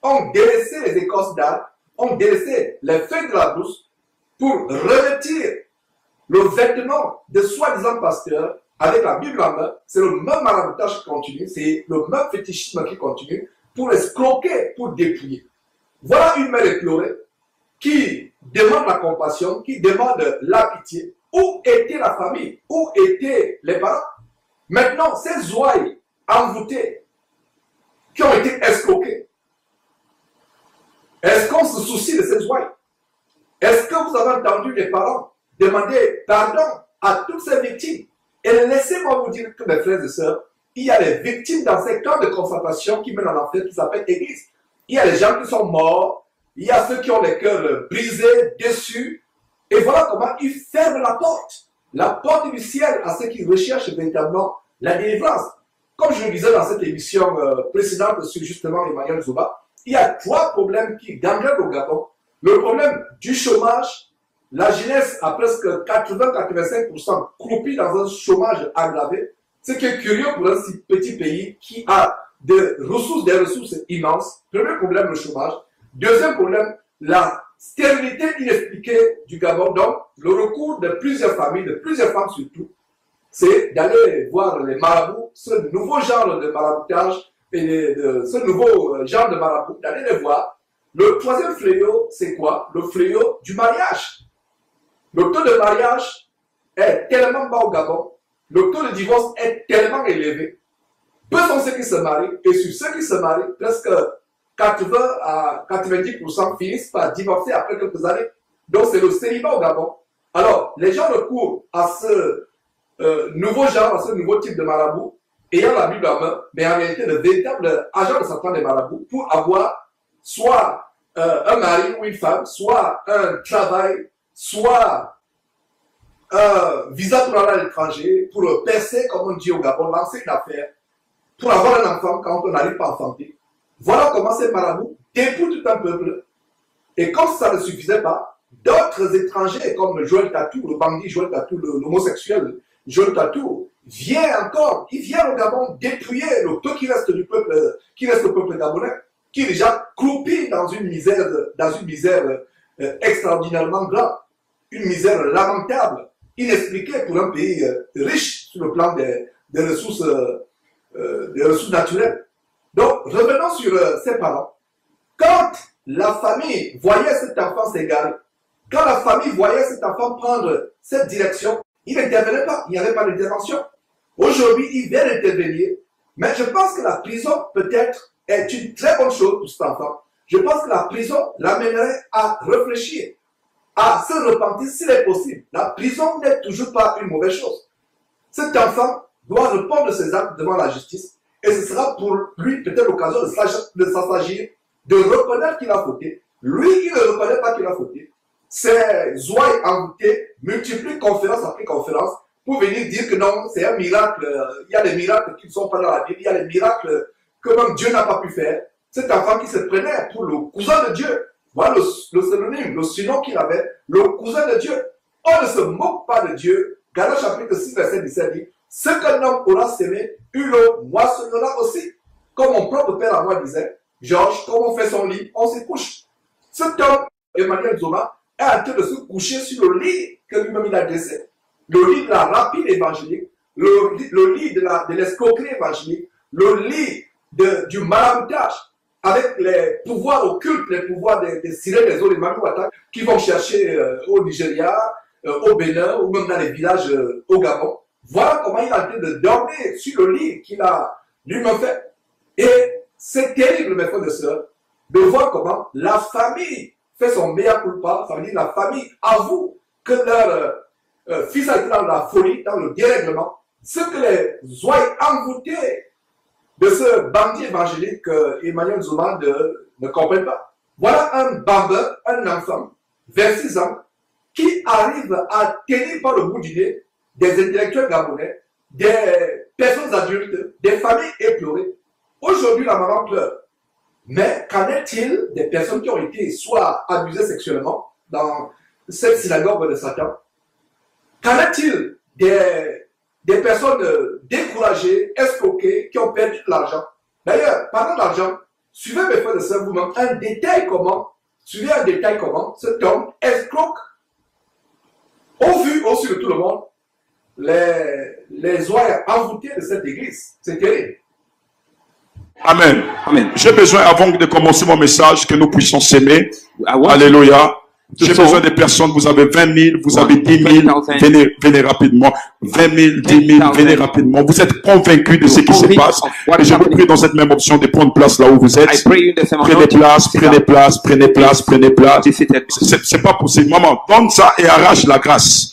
ont délaissé les écorces d'arbres, ont délaissé les feuilles de la brousse pour revêtir le vêtement de soi-disant pasteurs avec la Bible en main. C'est le même maraboutage qui continue, c'est le même fétichisme qui continue pour escroquer, pour dépouiller. Voilà une mère éplorée qui demande la compassion, qui demande la pitié. Où était la famille? Où étaient les parents? Maintenant, ces ouailles envoûtées qui ont été escroquées, est-ce qu'on se soucie de ces ouailles? Est-ce que vous avez entendu les parents demander pardon à toutes ces victimes? Et laissez-moi vous dire que mes frères et sœurs, il y a des victimes dans ces camps de concentration qui mènent en enfer, qui s'appellent Église. Il y a des gens qui sont morts, il y a ceux qui ont les cœurs brisés, déçus. Et voilà comment ils ferment la porte du ciel à ceux qui recherchent véritablement la délivrance. Comme je le disais dans cette émission précédente sur justement Emmanuel Zoba, il y a 3 problèmes qui gangrènent au Gabon. Le problème du chômage, la jeunesse a presque 80-85% croupi dans un chômage aggravé, ce qui est curieux pour un si petit pays qui a des ressources immenses. Premier problème, le chômage. Deuxième problème, la stérilité inexpliquée du Gabon. Donc, le recours de plusieurs familles, de plusieurs femmes surtout, c'est d'aller voir les marabouts, ce nouveau genre de maraboutage, et ce nouveau genre de marabout, d'aller les voir. Le troisième fléau, c'est quoi? Le fléau du mariage. Le taux de mariage est tellement bas au Gabon, le taux de divorce est tellement élevé. Peu sont ceux qui se marient, et sur ceux qui se marient, presque 80 à 90% finissent par divorcer après quelques années. Donc c'est le célibat au Gabon. Alors, les gens recourent à ce nouveau genre, à ce nouveau type de marabout, ayant la Bible en main, mais en réalité de véritables agents de Satan des marabouts, pour avoir soit un mari ou une femme, soit un travail, soit un visa pour aller à l'étranger, pour percer, comme on dit au Gabon, lancer une affaire, pour avoir un enfant quand on n'arrive pas à enfanter. Voilà comment ces marabouts dépouillent tout un peuple. Et comme ça ne suffisait pas, d'autres étrangers comme Joël Tatou, le bandit Joël Tatou, l'homosexuel Joël Tatou, vient au Gabon dépouiller le peu qui reste du peuple, qui reste le peuple gabonais, qui est déjà croupi dans une misère extraordinairement grave, une misère lamentable, inexpliquée pour un pays riche sur le plan des ressources naturelles. Donc, revenons sur ces parents. Quand la famille voyait cet enfant s'égarer, quand la famille voyait cet enfant prendre cette direction, il n'intervenait pas, il n'y avait pas d'intervention. Aujourd'hui, il vient d'intervenir, mais je pense que la prison, peut-être, est une très bonne chose pour cet enfant. Je pense que la prison l'amènerait à réfléchir, à se repentir s'il est possible. La prison n'est toujours pas une mauvaise chose. Cet enfant doit répondre de ses actes devant la justice, et ce sera pour lui peut-être l'occasion de s'agir, de reconnaître qu'il a fauté. Lui, il ne reconnaît pas qu'il a fauté. Ces ouailles envoûtées multiplient conférence après conférence pour venir dire que non, c'est un miracle. Il y a des miracles qui ne sont pas dans la Bible. Il y a des miracles que même Dieu n'a pas pu faire. Cet enfant qui se prenait pour le cousin de Dieu. Voilà le synonyme, le surnom qu'il avait, le cousin de Dieu. On ne se moque pas de Dieu. Galates chapitre 6, verset 17 dit, ce qu'un homme aura semé, il le moissonnera aussi. Comme mon propre père à moi disait, Georges, quand on fait son lit, on se couche. Cet homme, Emmanuel Zoba, est en train de se coucher sur le lit que lui-même il a dressé. Le lit de la rapine évangélique, le lit de l'escroquerie évangélique, le lit du maraboutage, avec les pouvoirs occultes, les pouvoirs des sirènes des eaux, des Malouatas, qui vont chercher au Nigeria, au Bénin ou même dans les villages au Gabon. Voilà comment il est en train de dormir sur le lit qu'il a lui-même fait. Et c'est terrible, mes frères et sœurs, de voir comment la famille fait son mea culpa, ça veut dire la famille avoue que leur fils a été dans la folie, dans le dérèglement, ce que les oreilles envoûtées de ce bandit évangélique Emmanuel Zouma ne comprennent pas. Voilà un bambin, un enfant, 26 ans, qui arrive à tenir par le bout du nez des intellectuels gabonais, des personnes adultes, des familles éplorées. Aujourd'hui, la maman pleure. Mais qu'en est-il des personnes qui ont été soit abusées sexuellement dans cette synagogue de Satan? Qu'en est-il des personnes découragées, escroquées, qui ont perdu de l'argent? D'ailleurs, parlant d'argent, suivez mes frères et sœurs vous-même un détail comment, cet homme escroque, au vu aussi de tout le monde, les oreilles envoûtées de cette église. C'est terrible. Amen. Amen. J'ai besoin, avant de commencer mon message, que nous puissions s'aimer. Alléluia. J'ai besoin des personnes, vous avez 20 000, vous avez 10 000, venez rapidement. 20 000, 10 000, venez rapidement. Vous êtes convaincus de ce qui se passe. Et je vous prie dans cette même option de prendre place là où vous êtes. Prenez place, prenez place, prenez place, prenez place. C'est pas possible. Maman, donne ça et arrache la grâce.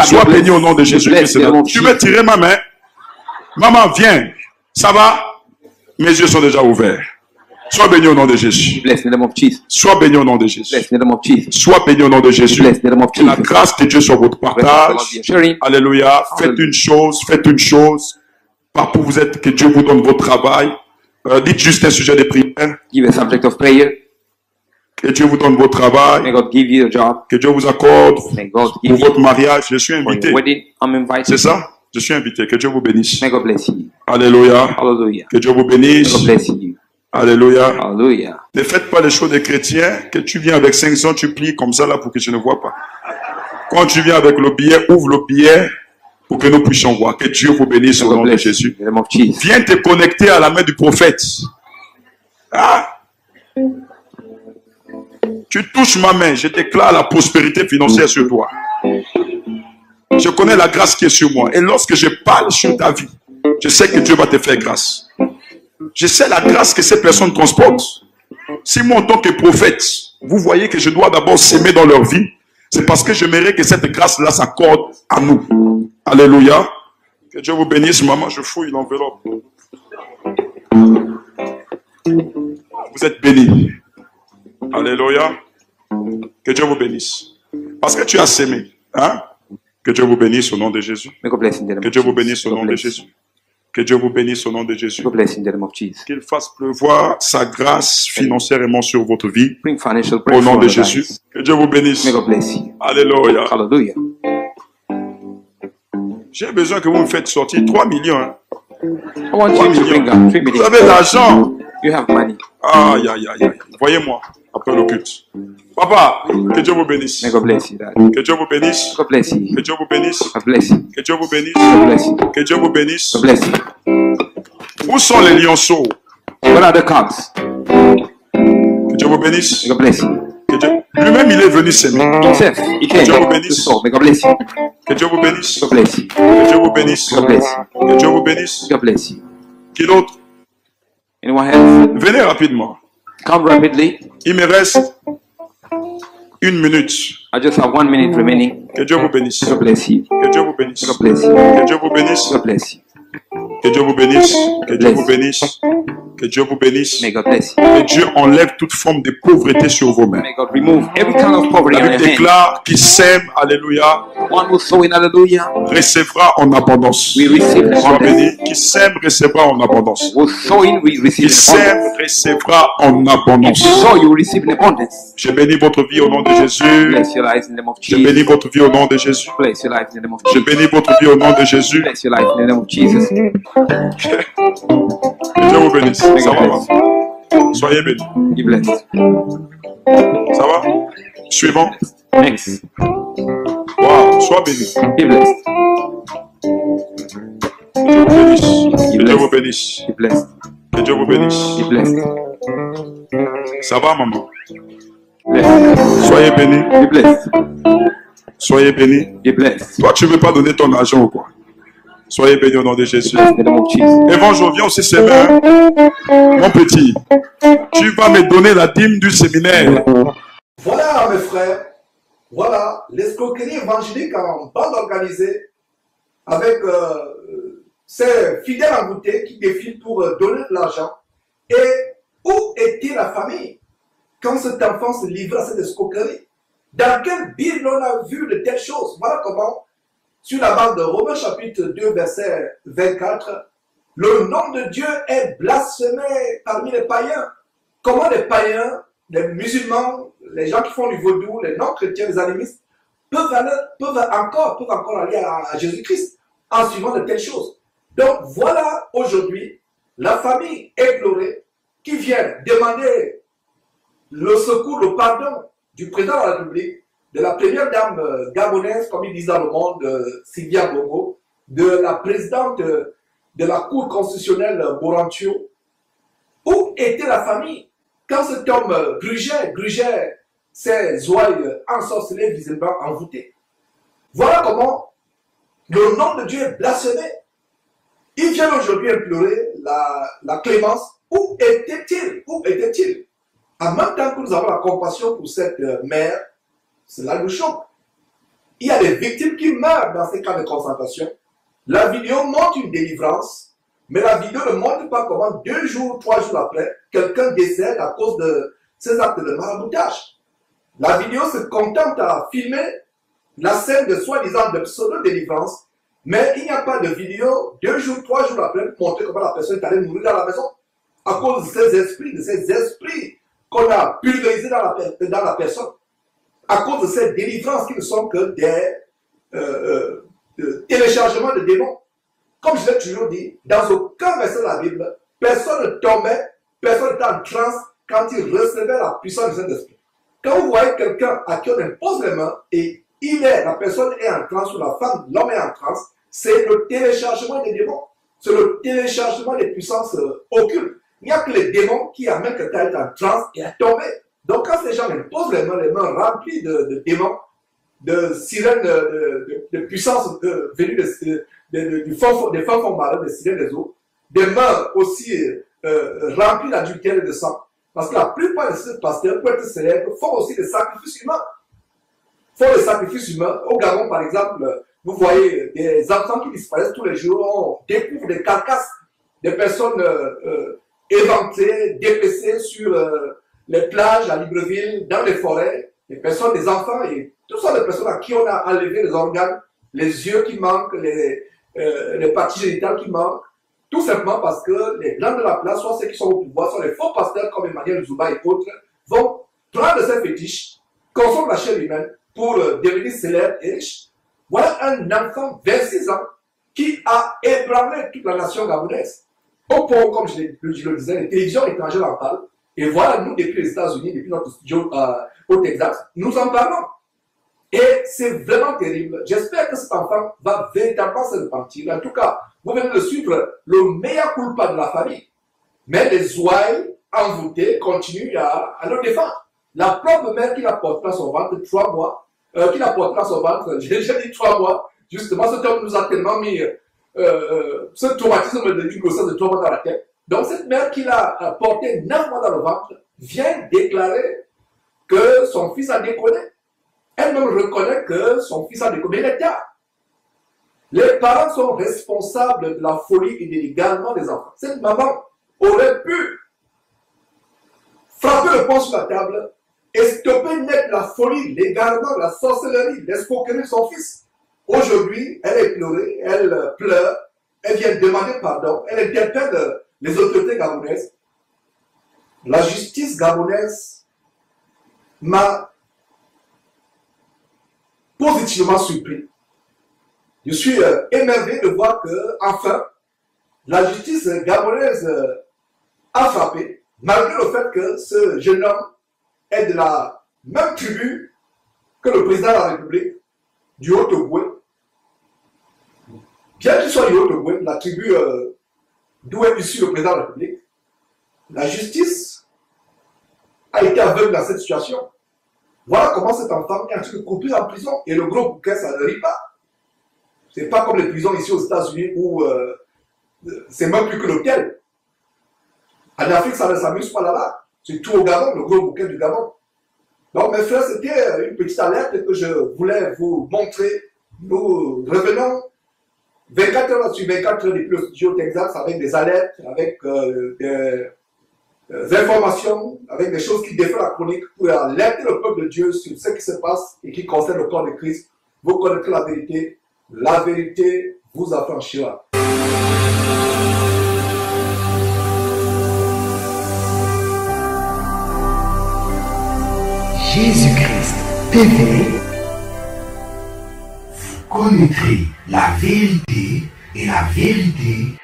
Sois béni au nom de Jésus-Christ. Tu veux tirer ma main? Maman, viens. Ça va? Mes yeux sont déjà ouverts. Sois béni au nom de Jésus. Sois béni au nom de Jésus. Sois béni au nom de Jésus. Que la grâce de Dieu soit votre partage. Alléluia. Faites une chose. Partout où vous êtes, que Dieu vous donne votre travail. Dites juste un sujet de prière. Give a subject of prayer. Que Dieu vous donne votre travail. May God give you a job. Que Dieu vous accorde May God pour give votre you mariage. Je suis for invité. your wedding. I'm invited. C'est ça? Je suis invité. Que Dieu vous bénisse. May God bless you. Alléluia. Hallelujah. Que Dieu vous May bénisse. God bless you. Alléluia. Hallelujah. Ne faites pas les choses des chrétiens, que tu viens avec 500, tu plies comme ça là pour que je ne vois pas. Quand tu viens avec le billet, ouvre le billet pour que nous puissions voir. Que Dieu vous bénisse au nom de Jésus. In the name of Jesus. Viens te connecter à la main du prophète. Ah! Tu touches ma main, je déclare la prospérité financière sur toi. Je connais la grâce qui est sur moi. Et lorsque je parle sur ta vie, je sais que Dieu va te faire grâce. Je sais la grâce que ces personnes transportent. Si moi, en tant que prophète, vous voyez que je dois d'abord s'aimer dans leur vie, c'est parce que j'aimerais que cette grâce-là s'accorde à nous. Alléluia. Que Dieu vous bénisse, maman, je fouille l'enveloppe. Vous êtes bénis. Alléluia. Que Dieu vous bénisse. Parce que tu as s'aimé. Hein? Que Dieu vous bénisse au nom de Jésus. May God bless in the name Que of Dieu vous Jesus. bénisse au nom de Jésus. Que Dieu vous bénisse au nom de Jésus. May God bless in the name of Jesus. Qu'il fasse pleuvoir sa grâce financièrement sur votre vie. Bring financial Au breakthrough nom on de your Jésus. lives. Que Dieu vous bénisse. May God bless you. Alléluia. Hallelujah. J'ai besoin que vous me faites sortir 3 millions. Hein. I want 3 you to bring millions. up 3 Vous million. avez de l'argent. You have money. Aïe, aïe, aïe, aïe. Voyez-moi après le culte. Papa, que Dieu vous bénisse. May God bless you, Dad. Que Dieu vous bénisse. God bless you. Que Dieu vous bénisse. God bless you. Que Dieu vous bénisse. God bless you. Que Dieu vous bénisse. God bless you. Où sont les lionceaux? What are the cubs? Que Dieu vous bénisse. May God bless you. Que Dieu... Lui-même, il est venu s'aimer. Himself, he came Dieu vous to bénisse. soul. May God bless you. Que Dieu vous bénisse. God bless you. Que Dieu vous bénisse. God bless you. Que Dieu vous bénisse. God bless you. Qui d'autre? Anyone else? Venez rapidement. Come rapidly. Il me reste 1 minute. I just have 1 minute remaining. Que Dieu vous bénisse. God bless you. Que Dieu vous bénisse. God bless you. Que Dieu vous bénisse. God bless you. Que Dieu vous bénisse. Que Dieu vous bénisse. Que Dieu vous bénisse. May God bless you. Que Dieu enlève toute forme de pauvreté sur vos mains. May God remove every kind of poverty La on your Bible hand. déclare qu'il sème, alléluia, One who sow in hallelujah recevra en abondance. we receive in Sois abundance. béni. Qui sème recevra en abondance. Who sow in we receive Qui in sème abundance. recevra en If abondance. you sow, you will receive in abundance. Je bénis votre vie au nom de Jésus. Bless your lives in the name of Je bénis Jesus. votre vie au nom de Jésus. Bless your life in the name of Je Jesus. bénis votre vie au nom de Jésus. Bless your life in the name of Jesus. Que Dieu vous bénisse. Ça va, maman? Soyez bénis. Be blessed. Ça va? Suivant. Next. Wow. Sois béni. Be blessed. Que Dieu vous bénisse. Que Dieu vous bénisse. Be blessed. Que Dieu vous bénisse. Be blessed. Ça va, maman? Blessed. Soyez bénis. Be blessed. Soyez bénis. Be blessed. Toi, tu ne veux pas donner ton argent ou quoi? Soyez bénis au nom de Jésus. In the name of Jesus. Évangile, viens aussi s'aimer. Hein? Mon petit, tu vas me donner la dîme du séminaire. Voilà, mes frères, voilà l'escroquerie évangélique en bande organisée avec ces fidèles envoûtés qui défilent pour donner de l'argent. Et où était la famille quand cet enfant se livrait à cette escroquerie? Dans quelle Bible on a vu de telles choses? Voilà comment, sur la base de Romains chapitre 2, verset 24, le nom de Dieu est blasphémé parmi les païens. Comment les païens, les musulmans, les gens qui font du vaudou, les non-chrétiens, les animistes, peuvent encore aller à Jésus-Christ en suivant de telles choses. Donc voilà aujourd'hui la famille éplorée qui vient demander le secours, le pardon du président de la République, de la première dame gabonaise, comme ils disent dans le monde, Sylvia Bongo, de la présidente de la Cour constitutionnelle, Borantio. Où était la famille quand cet homme grugeait ses ouailles ensorcelées, visiblement envoûtées? Voilà comment le nom de Dieu est blasphémé. Il vient aujourd'hui implorer la clémence. Où était-il? Où était-il? En même temps que nous avons la compassion pour cette mère, cela nous choque. Il y a des victimes qui meurent dans ces camps de concentration. La vidéo montre une délivrance, mais la vidéo ne montre pas comment 2 jours, 3 jours après, quelqu'un décède à cause de ces actes de maraboutage. La vidéo se contente à filmer la scène de soi-disant de pseudo-délivrance, mais il n'y a pas de vidéo 2 jours, 3 jours après pour montrer comment la personne est allée mourir dans la maison à cause de ces esprits qu'on a pulvérisés dans la personne, à cause de ces délivrances qui ne sont que des téléchargements de démons. Comme je l'ai toujours dit, dans aucun verset de la Bible, personne ne tombait, personne n'était en transe quand il recevait la puissance du Saint-Esprit. Quand vous voyez quelqu'un à qui on impose les mains et la personne est en transe ou la femme, l'homme est en transe, c'est le téléchargement des démons, c'est le téléchargement des puissances occultes. Il n'y a que les démons qui amènent quelqu'un à être en transe et à tomber. Donc quand ces gens imposent les mains remplies de démons, de sirènes, de puissances venues des femmes fonds marins, des sirènes des eaux, des mains aussi remplies d'adultère et de sang. Parce que la plupart de ces pasteurs, pour être célèbres, font aussi des sacrifices humains. Au Gabon, par exemple, vous voyez des enfants qui disparaissent tous les jours, on découvre des carcasses, des personnes éventrées, dépecées sur les plages à Libreville, dans les forêts, des personnes, des enfants, et toutes sortes de personnes à qui on a enlevé les organes, les yeux qui manquent, les parties génitales qui manquent, tout simplement parce que les grands de la place, soit ceux qui sont au pouvoir, soit les faux pasteurs comme Emmanuel Zouba et autres, vont prendre ces fétiches, consommer la chair humaine pour devenir célèbres et riches. Voilà un enfant de 26 ans qui a ébranlé toute la nation gabonaise. Au point, comme je le disais, les télévisions étrangères en parlent. Et voilà, nous, depuis les États-Unis, depuis notre studio au Texas, nous en parlons. Et c'est vraiment terrible. J'espère que cet enfant va véritablement se repentir. En tout cas, vous venez de suivre le meilleur culpa de la famille. Mais les ouailles envoûtées continuent à le défendre. La propre mère qui l'a porté dans son ventre 3 mois, j'ai dit 3 mois, justement, cet homme nous a tellement mis ce traumatisme d'une grossesse de 3 mois dans la tête. Donc cette mère qui l'a porté 9 mois dans le ventre vient déclarer que son fils a déconné. Elle-même reconnaît que son fils a déconné. Mais il est tard. Les parents sont responsables de la folie et de l'égarement des enfants. Cette maman aurait pu frapper le poing sur la table et stopper net la folie, l'égarement, la sorcellerie, l'escroquerie de son fils. Aujourd'hui, elle est pleurée, elle pleure, elle vient demander pardon, elle interpelle les autorités gabonaises. La justice gabonaise m'a positivement surpris. Je suis émerveillé de voir que, enfin, la justice gabonaise a frappé, malgré le fait que ce jeune homme est de la même tribu que le président de la République, du Haut-Ogooué. Bien qu'il soit du Haut-Ogooué, la tribu d'où est issu le président de la République, la justice a été aveugle dans cette situation. Voilà comment cet enfant est en train de couper en prison. Et le gros bouquin, ça ne rit pas. C'est pas comme les prisons ici aux États-Unis où c'est même plus que l'hôtel. En Afrique, ça ne s'amuse pas là-bas. C'est tout au Gabon, le gros bouquin du Gabon. Donc, mes frères, c'était une petite alerte que je voulais vous montrer. Nous revenons 24 heures sur 24 heures depuis le studio Texas avec des alertes, avec des informations, avec des choses qui défient la chronique pour alerter le peuple de Dieu sur ce qui se passe et qui concerne le corps de Christ. Vous connaîtrez la vérité vous affranchira. Jésus-Christ TV, vous connaîtrez la vérité et la vérité